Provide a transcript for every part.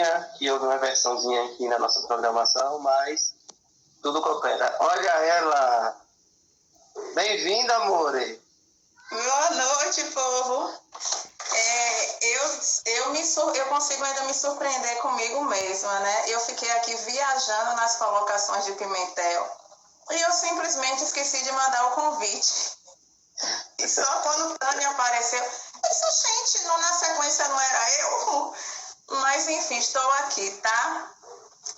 musiquinha, que houve uma versãozinha aqui na nossa programação, mas tudo coopera. Olha ela! Bem-vinda, amore! Boa noite, povo! Eu consigo ainda me surpreender comigo mesma, né? Eu fiquei aqui viajando nas colocações de Pimentel e eu simplesmente esqueci de mandar o convite. E só quando Tânia apareceu, eu disse, gente, não, na sequência não era eu. Mas enfim, estou aqui, tá?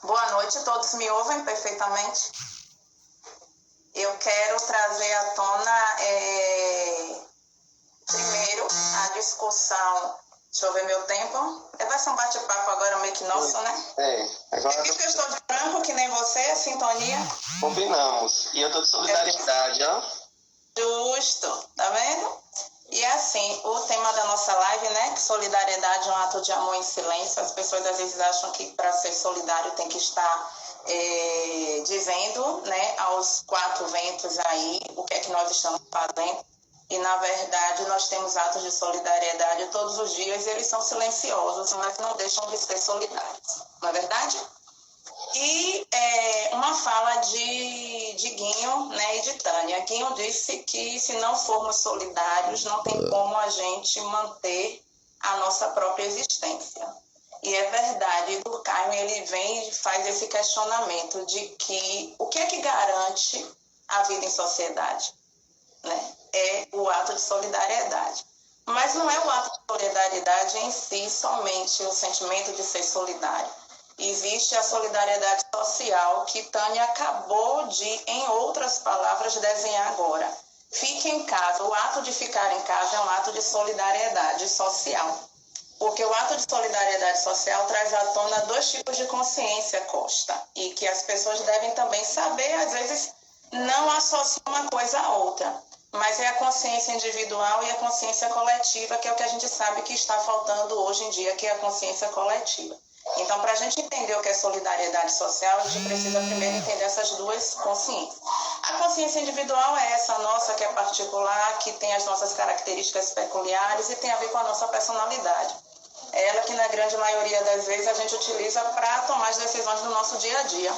Boa noite, todos me ouvem perfeitamente? Eu quero trazer à tona, primeiro, a discussão. Deixa eu ver meu tempo. Vai ser um bate-papo agora meio que nosso, né? Agora... É que eu estou de branco, que nem você, sintonia. Combinamos. E eu tô de solidariedade, ó. Justo, tá vendo? E assim, o tema da nossa live, né? Que solidariedade é um ato de amor em silêncio. As pessoas às vezes acham que para ser solidário tem que estar dizendo, né, aos quatro ventos aí o que é que nós estamos fazendo. E na verdade nós temos atos de solidariedade todos os dias e eles são silenciosos, mas não deixam de ser solidários. Não é verdade? E uma fala de Guinho, né, e de Tânia. Guinho disse que se não formos solidários, não tem como a gente manter a nossa própria existência. E é verdade, Durkheim ele vem e faz esse questionamento de que o que é que garante a vida em sociedade? Né? É o ato de solidariedade. Mas não é o ato de solidariedade em si somente o sentimento de ser solidário. Existe a solidariedade social que Tânia acabou de, em outras palavras, desenhar agora. Fique em casa. O ato de ficar em casa é um ato de solidariedade social. Porque o ato de solidariedade social traz à tona dois tipos de consciência, Costa. E que as pessoas devem também saber, às vezes não associam uma coisa a outra. Mas é a consciência individual e a consciência coletiva, que é o que a gente sabe que está faltando hoje em dia, que é a consciência coletiva. Então, para a gente entender o que é solidariedade social, a gente precisa primeiro entender essas duas consciências. A consciência individual é essa nossa, que é particular, que tem as nossas características peculiares e tem a ver com a nossa personalidade. É ela que, na grande maioria das vezes, a gente utiliza para tomar as decisões do nosso dia a dia.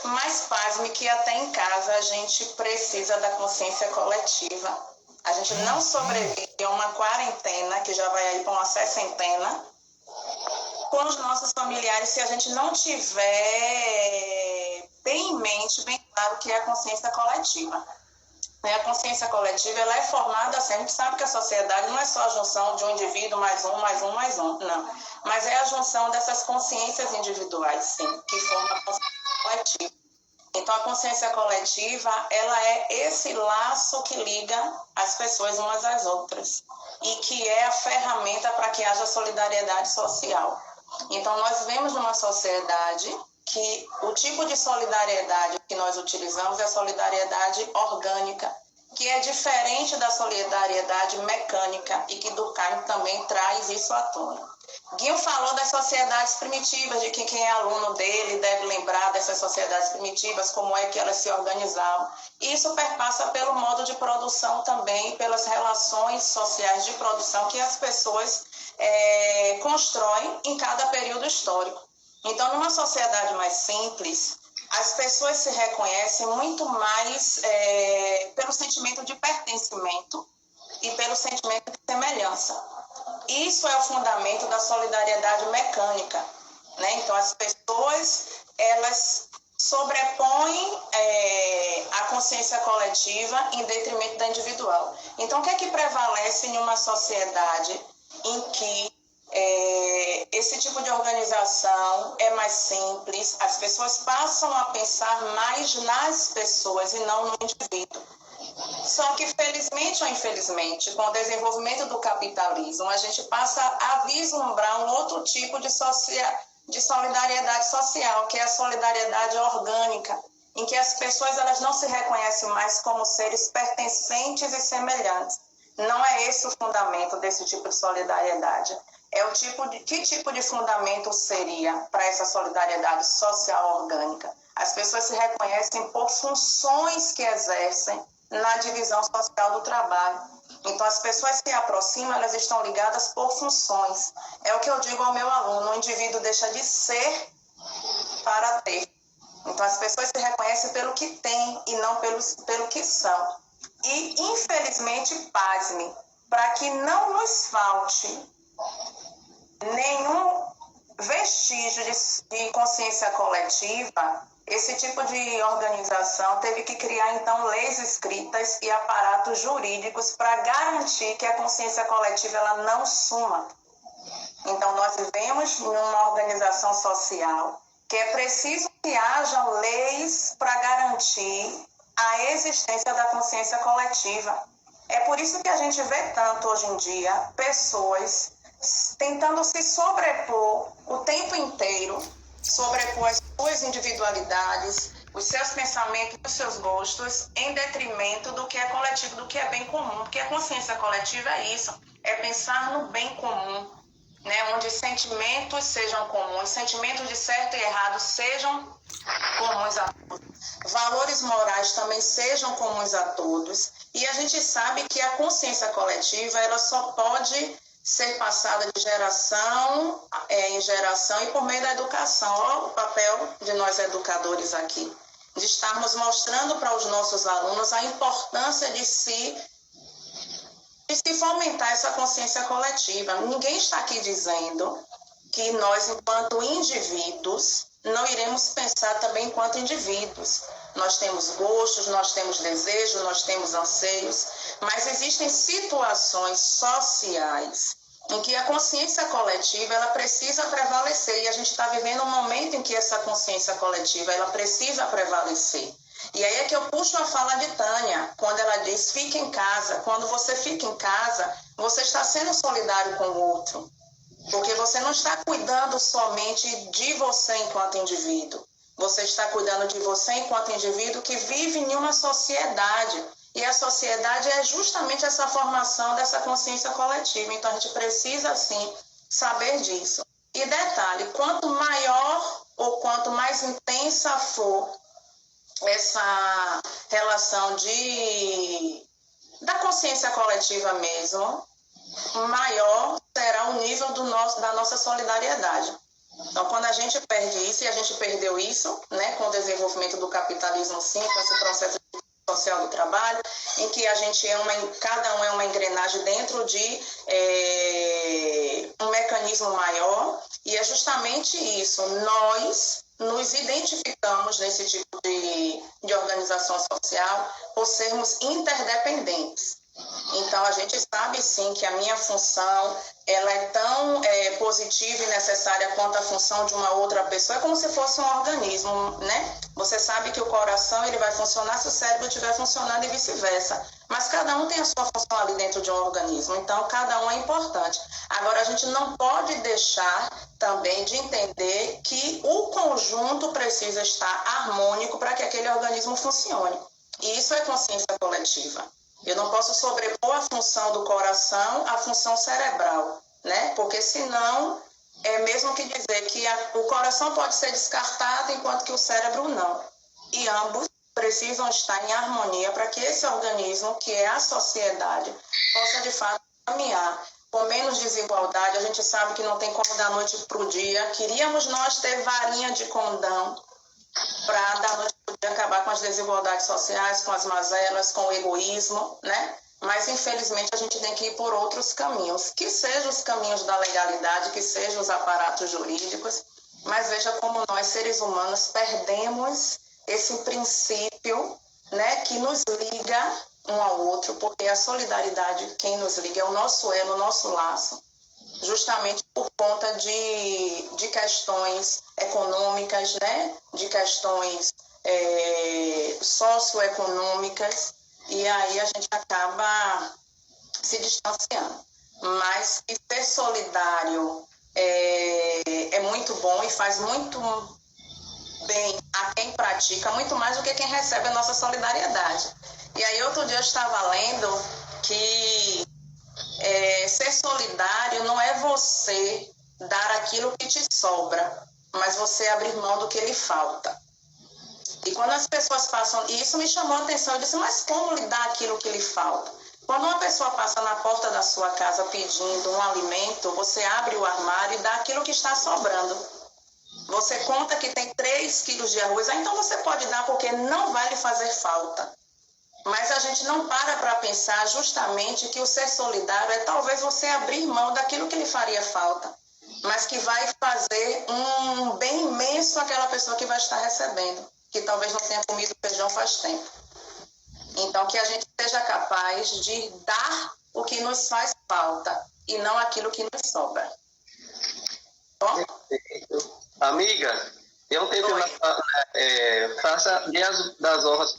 Mas pasme que até em casa a gente precisa da consciência coletiva. A gente não sobrevive a uma quarentena, que já vai aí para uma sessentena, com os nossos familiares, se a gente não tiver bem em mente, bem claro, que é a consciência coletiva. A consciência coletiva ela é formada assim, a gente sabe que a sociedade não é só a junção de um indivíduo mais um, não. Mas é a junção dessas consciências individuais, sim, que formam a consciência coletiva. Então, a consciência coletiva, ela é esse laço que liga as pessoas umas às outras e que é a ferramenta para que haja solidariedade social. Então, nós vemos numa sociedade que o tipo de solidariedade que nós utilizamos é a solidariedade orgânica, que é diferente da solidariedade mecânica e que Durkheim também traz isso à tona. Guinho falou das sociedades primitivas, de que quem é aluno dele deve lembrar dessas sociedades primitivas, como é que elas se organizavam. E isso perpassa pelo modo de produção também, pelas relações sociais de produção que as pessoas constroem em cada período histórico. Então, numa sociedade mais simples, as pessoas se reconhecem muito mais pelo sentimento de pertencimento e pelo sentimento de semelhança. Isso é o fundamento da solidariedade mecânica, né? Então, as pessoas, elas sobrepõem a consciência coletiva em detrimento da individual. Então, o que é que prevalece em uma sociedade em que esse tipo de organização é mais simples, as pessoas passam a pensar mais nas pessoas e não no indivíduo. Só que, felizmente ou infelizmente, com o desenvolvimento do capitalismo, a gente passa a vislumbrar um outro tipo de solidariedade social, que é a solidariedade orgânica, em que as pessoas elas não se reconhecem mais como seres pertencentes e semelhantes. Não é esse o fundamento desse tipo de solidariedade. Que tipo de fundamento seria para essa solidariedade social orgânica? As pessoas se reconhecem por funções que exercem na divisão social do trabalho. Então, as pessoas se aproximam, elas estão ligadas por funções. É o que eu digo ao meu aluno, o indivíduo deixa de ser para ter. Então, as pessoas se reconhecem pelo que têm e não pelo que são. E, infelizmente, pasme, para que não nos falte nenhum vestígio de consciência coletiva, esse tipo de organização teve que criar, então, leis escritas e aparatos jurídicos para garantir que a consciência coletiva ela não suma. Então, nós vivemos em uma organização social que é preciso que haja leis para garantir a existência da consciência coletiva. É por isso que a gente vê tanto hoje em dia pessoas tentando se sobrepor o tempo inteiro, sobrepor as suas individualidades, os seus pensamentos, os seus gostos, em detrimento do que é coletivo, do que é bem comum. Porque a consciência coletiva é isso, é pensar no bem comum, né? Onde sentimentos sejam comuns, sentimentos de certo e errado sejam comuns a todos, valores morais também sejam comuns a todos. E a gente sabe que a consciência coletiva ela só pode ser passada de geração em geração e por meio da educação. Olha o papel de nós educadores aqui, de estarmos mostrando para os nossos alunos a importância de se fomentar essa consciência coletiva. Ninguém está aqui dizendo que nós, enquanto indivíduos, não iremos pensar também enquanto indivíduos. Nós temos gostos, nós temos desejos, nós temos anseios, mas existem situações sociais em que a consciência coletiva ela precisa prevalecer, e a gente está vivendo um momento em que essa consciência coletiva ela precisa prevalecer. E aí é que eu puxo a fala de Tânia, quando ela diz, fica em casa. Quando você fica em casa, você está sendo solidário com o outro, porque você não está cuidando somente de você enquanto indivíduo. Você está cuidando de você enquanto indivíduo que vive em uma sociedade. E a sociedade é justamente essa formação dessa consciência coletiva. Então, a gente precisa, sim, saber disso. E detalhe, quanto maior ou quanto mais intensa for essa relação da consciência coletiva mesmo, maior será o nível da nossa solidariedade. Então, quando a gente perde isso, e a gente perdeu isso, né, com o desenvolvimento do capitalismo, sim, com esse processo social do trabalho, em que a gente cada um é uma engrenagem dentro de um mecanismo maior, e é justamente isso, nós nos identificamos nesse tipo de organização social por sermos interdependentes. Então, a gente sabe, sim, que a minha função ela é tão positiva e necessária quanto a função de uma outra pessoa. É como se fosse um organismo, né? Você sabe que o coração ele vai funcionar se o cérebro estiver funcionando e vice-versa. Mas cada um tem a sua função ali dentro de um organismo. Então, cada um é importante. Agora, a gente não pode deixar também de entender que o conjunto precisa estar harmônico para que aquele organismo funcione. E isso é consciência coletiva. Eu não posso sobrepor a função do coração à função cerebral, né? Porque senão é mesmo que dizer que o coração pode ser descartado enquanto que o cérebro não. E ambos precisam estar em harmonia para que esse organismo, que é a sociedade, possa de fato caminhar com menos desigualdade. A gente sabe que não tem como da noite para o dia. Queríamos nós ter varinha de condão para da noite para o dia acabar com as desigualdades sociais, com as mazelas, com o egoísmo, né? Mas, infelizmente, a gente tem que ir por outros caminhos, que sejam os caminhos da legalidade, que sejam os aparatos jurídicos, mas veja como nós, seres humanos, perdemos esse princípio, né, que nos liga um ao outro, porque a solidariedade, quem nos liga, é o nosso elo, o nosso laço, justamente por conta de questões econômicas, né? De questões socioeconômicas, e aí a gente acaba se distanciando. Mas ser solidário é muito bom e faz muito bem a quem pratica, muito mais do que quem recebe a nossa solidariedade. E aí outro dia eu estava lendo que ser solidário não é você dar aquilo que te sobra, mas você abrir mão do que lhe falta. E quando as pessoas passam, e isso me chamou a atenção, eu disse, mas como lhe dá aquilo que lhe falta? Quando uma pessoa passa na porta da sua casa pedindo um alimento, você abre o armário e dá aquilo que está sobrando. Você conta que tem 3 quilos de arroz, então você pode dar porque não vai lhe fazer falta. Mas a gente não para pensar justamente que o ser solidário é talvez você abrir mão daquilo que lhe faria falta, mas que vai fazer um bem imenso àquela pessoa que vai estar recebendo, que talvez não tenha comido feijão faz tempo. Então, que a gente seja capaz de dar o que nos faz falta e não aquilo que nos sobra. Bom? Amiga, eu tento faça das honras